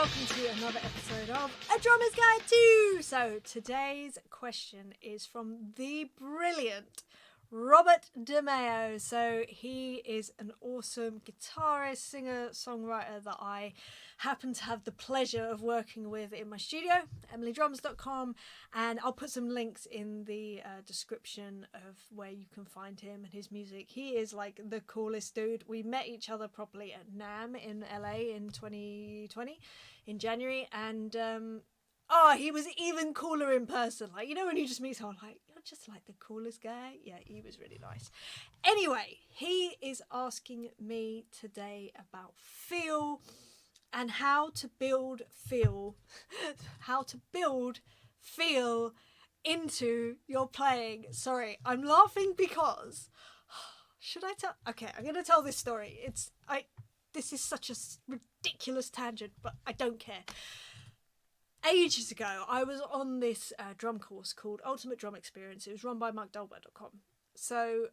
welcome to another episode of A Drummer's Guide to. So today's question is from the brilliant Robert DeMeo. So he is an awesome guitarist, singer, songwriter that I happen to have the pleasure of working with in my studio, emilydrums.com, and I'll put some links in the description of where you can find him and his music. He is like the coolest dude. We met each other properly at NAMM in LA in 2020 in January, and he was even cooler in person. Like, you know, when you just meet someone like, you're just like the coolest guy. Yeah, he was really nice. Anyway, he is asking me today about feel and how to build feel into your playing. Sorry, I'm laughing because should I tell? Okay, I'm going to tell this story. This is such a ridiculous tangent, but I don't care. Ages ago, I was on this drum course called Ultimate Drum Experience. It was run by MikeDolberg.com. So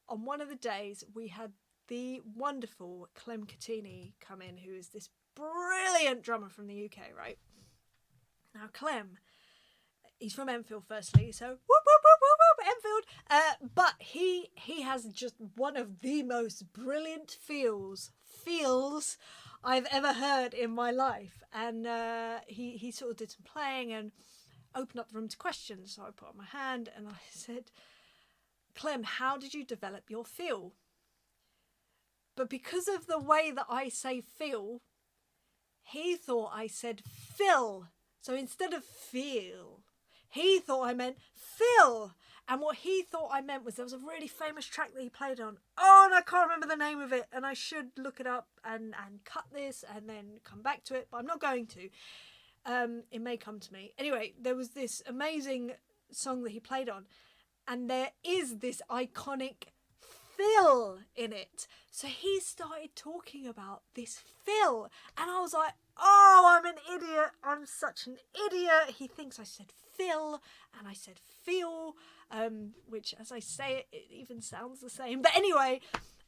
on one of the days, we had the wonderful Clem Catini come in, who is this brilliant drummer from the UK, right? Now, Clem, he's from Enfield, firstly, so whoop, whoop, whoop, whoop, whoop, Enfield. But he has just one of the most brilliant feels I've ever heard in my life. And he sort of did some playing and opened up the room to questions. So I put up my hand and I said, Clem, how did you develop your feel? But because of the way that I say feel, he thought I said fill. So instead of feel, he thought I meant fill. And what he thought I meant was there was a really famous track that he played on. Oh, and I can't remember the name of it. And I should look it up and cut this and then come back to it. But I'm not going to. It may come to me. Anyway, there was this amazing song that he played on. And there is this iconic fill in it. So he started talking about this fill. And I was like, oh, I'm an idiot. I'm such an idiot. He thinks I said fill and I said feel. Which, as I say it even sounds the same. But anyway,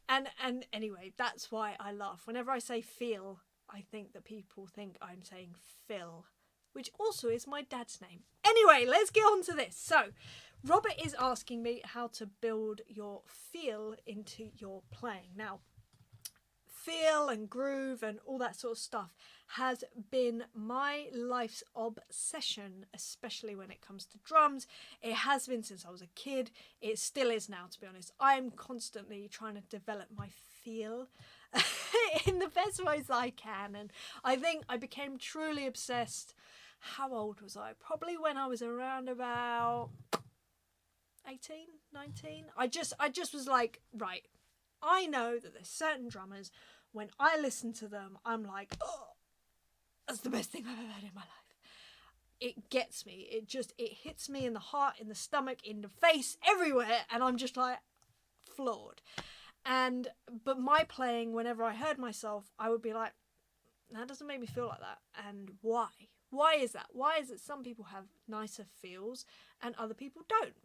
and anyway, that's why I laugh. Whenever I say feel, I think that people think I'm saying Phil, which also is my dad's name. Anyway, let's get on to this. So, Robert is asking me how to build your feel into your playing. Now, feel and groove and all that sort of stuff has been my life's obsession, especially when it comes to drums. It has been since I was a kid. It still is now, to be honest. I'm constantly trying to develop my feel in the best ways I can. And I think I became truly obsessed. How old was I? Probably when I was around about 18, 19. I just was like, right, I know that there's certain drummers, when I listen to them, I'm like, oh, that's the best thing I've ever heard in my life. It gets me. It hits me in the heart, in the stomach, in the face, everywhere. And I'm just like floored. But my playing, whenever I heard myself, I would be like, that doesn't make me feel like that. And why? Why is that? Why is it some people have nicer feels and other people don't?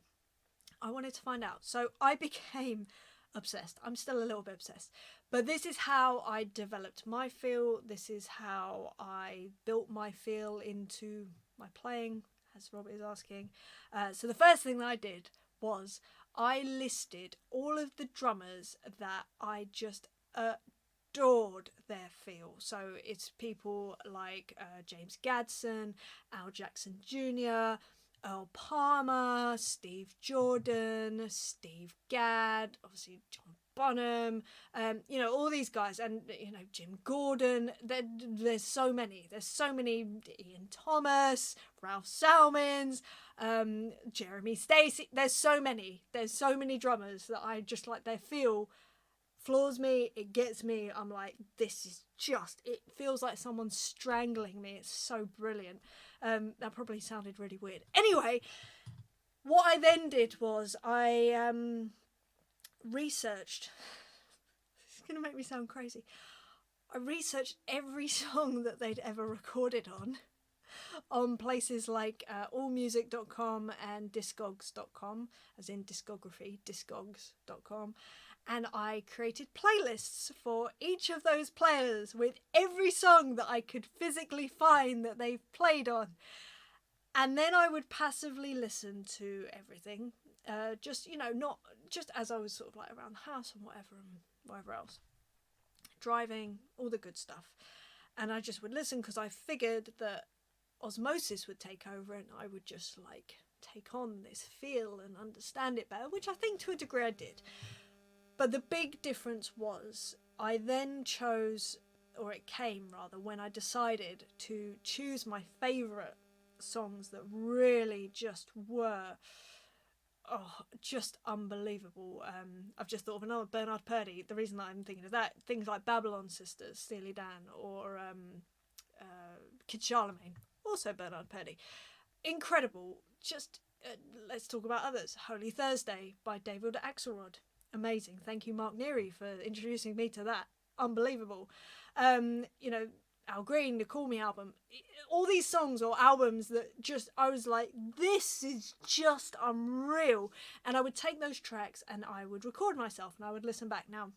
I wanted to find out. So I became obsessed. I'm still a little bit obsessed. But this is how I developed my feel. This is how I built my feel into my playing, as Robert is asking. So the first thing that I did was I listed all of the drummers that I just adored their feel. So it's people like James Gadson, Al Jackson Jr., Earl Palmer, Steve Jordan, Steve Gadd, obviously John Bonham, all these guys, and Jim Gordon. There's so many. There's so many. Ian Thomas, Ralph Salmons, Jeremy Stacey. There's so many. There's so many drummers that I just like their feel. Floors me, it gets me. I'm like, this is just, it feels like someone's strangling me. It's so brilliant. That probably sounded really weird. Anyway, what I then did was I researched. This is going to make me sound crazy. I researched every song that they'd ever recorded on places like allmusic.com and discogs.com, as in discography, discogs.com. and I created playlists for each of those players with every song that I could physically find that they've played on. And then I would passively listen to everything, just, not just as I was sort of like around the house and whatever else. Driving, all the good stuff. And I just would listen because I figured that osmosis would take over and I would just like take on this feel and understand it better, which I think to a degree I did. But the big difference was I then chose, or it came rather, when I decided to choose my favourite songs that really just were just unbelievable. I've just thought of another, Bernard Purdie. The reason that I'm thinking of that, things like Babylon Sisters, Steely Dan, or Kid Charlemagne, also Bernard Purdie. Incredible. Just let's talk about others. Holy Thursday by David Axelrod. Amazing. Thank you, Mark Neary, for introducing me to that. Unbelievable. Al Green, the Call Me album, all these songs or albums that just, I was like, this is just unreal. And I would take those tracks and I would record myself and I would listen back. Now,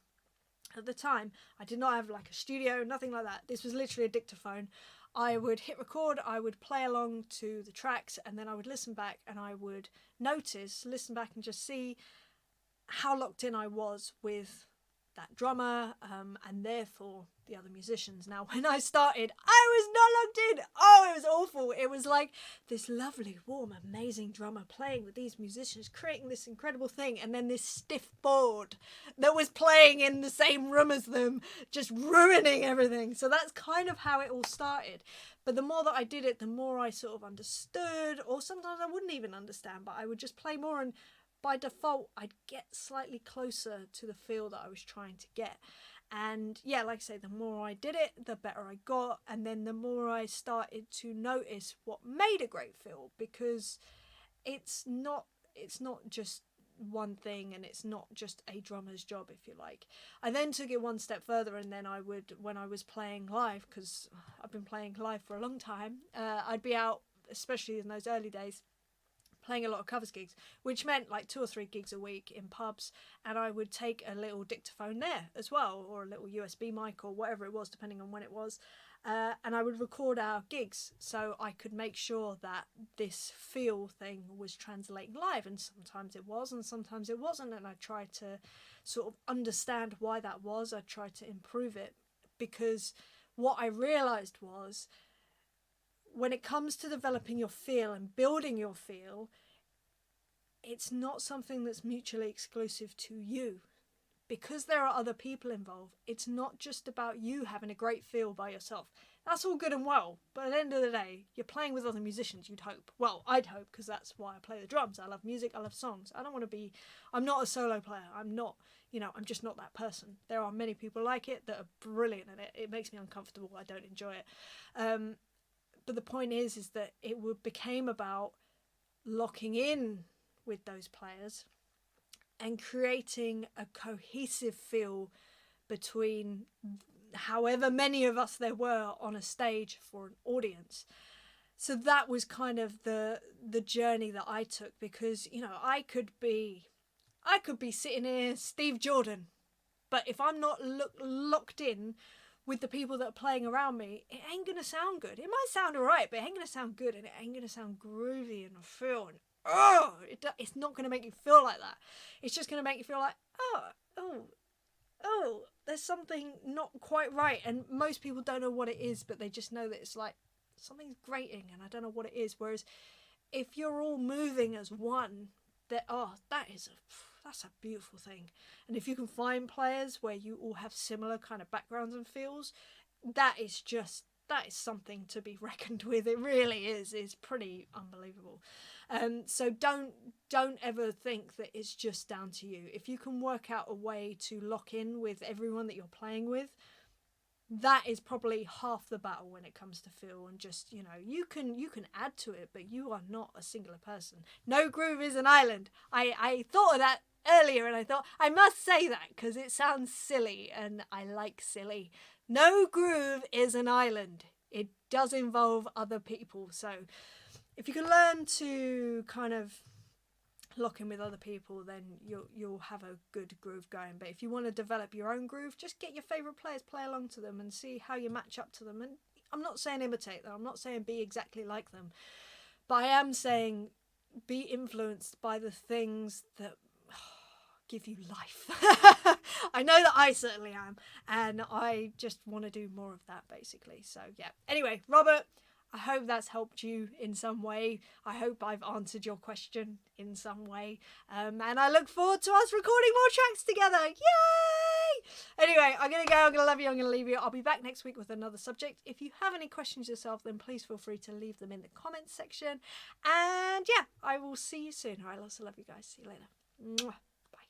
at the time, I did not have like a studio, nothing like that. This was literally a dictaphone. I would hit record, I would play along to the tracks, and then I would listen back and I would listen back and just see how locked in I was with that drummer, and therefore the other musicians. Now, when I started, I was not locked in. Oh, it was awful. It was like this lovely, warm, amazing drummer playing with these musicians, creating this incredible thing, and then this stiff board that was playing in the same room as them, just ruining everything. So that's kind of how it all started. But the more that I did it, the more I sort of understood, or sometimes I wouldn't even understand, but I would just play more, and by default, I'd get slightly closer to the feel that I was trying to get. And yeah, like I say, the more I did it, the better I got. And then the more I started to notice what made a great feel, because it's not just one thing, and it's not just a drummer's job, if you like. I then took it one step further, and then I would, when I was playing live, because I've been playing live for a long time, I'd be out, especially in those early days, playing a lot of covers gigs, which meant like 2 or 3 gigs a week in pubs, and I would take a little dictaphone there as well, or a little USB mic or whatever it was, depending on when it was, and I would record our gigs so I could make sure that this feel thing was translating live. And sometimes it was and sometimes it wasn't, and I tried to sort of understand why that was. I tried to improve it, because what I realised was, when it comes to developing your feel and building your feel, it's not something that's mutually exclusive to you. Because there are other people involved, it's not just about you having a great feel by yourself. That's all good and well, but at the end of the day, you're playing with other musicians, you'd hope. Well, I'd hope, because that's why I play the drums. I love music, I love songs. I'm not a solo player. I'm just not that person. There are many people like it that are brilliant at it. It makes me uncomfortable. I don't enjoy it. But the point is that it became about locking in with those players and creating a cohesive feel between however many of us there were on a stage for an audience. So that was kind of the journey that I took, because I could be sitting here, Steve Jordan, but if I'm not locked in with the people that are playing around me, it ain't gonna sound good. It might sound alright, but it ain't gonna sound good, and it ain't gonna sound groovy and feel, and it's not gonna make you feel like that. It's just gonna make you feel like, there's something not quite right. And most people don't know what it is, but they just know that it's like something's grating and I don't know what it is. Whereas if you're all moving as one, that's a beautiful thing. And if you can find players where you all have similar kind of backgrounds and feels, that is something to be reckoned with. It really is. It's pretty unbelievable. So don't ever think that it's just down to you. If you can work out a way to lock in with everyone that you're playing with, that is probably half the battle when it comes to feel. And just, you can add to it, but you are not a singular person. No groove is an island. I thought of that earlier, and I thought I must say that because it sounds silly, and I like silly. No groove is an island. It does involve other people. So if you can learn to kind of lock in with other people, then you'll have a good groove going. But if you want to develop your own groove, just get your favourite players, play along to them and see how you match up to them. And I'm not saying imitate them, I'm not saying be exactly like them, but I am saying be influenced by the things that give you life. I know that I certainly am, and I just want to do more of that, basically. So yeah, anyway, Robert, I hope that's helped you in some way. I hope I've answered your question in some way, and I look forward to us recording more tracks together. Yay! Anyway, I'm gonna go, I'm gonna love you, I'm gonna leave you. I'll be back next week with another subject. If you have any questions yourself, then please feel free to leave them in the comments section, and yeah, I will see you soon. I also love you guys. See you later. Mwah. Bye.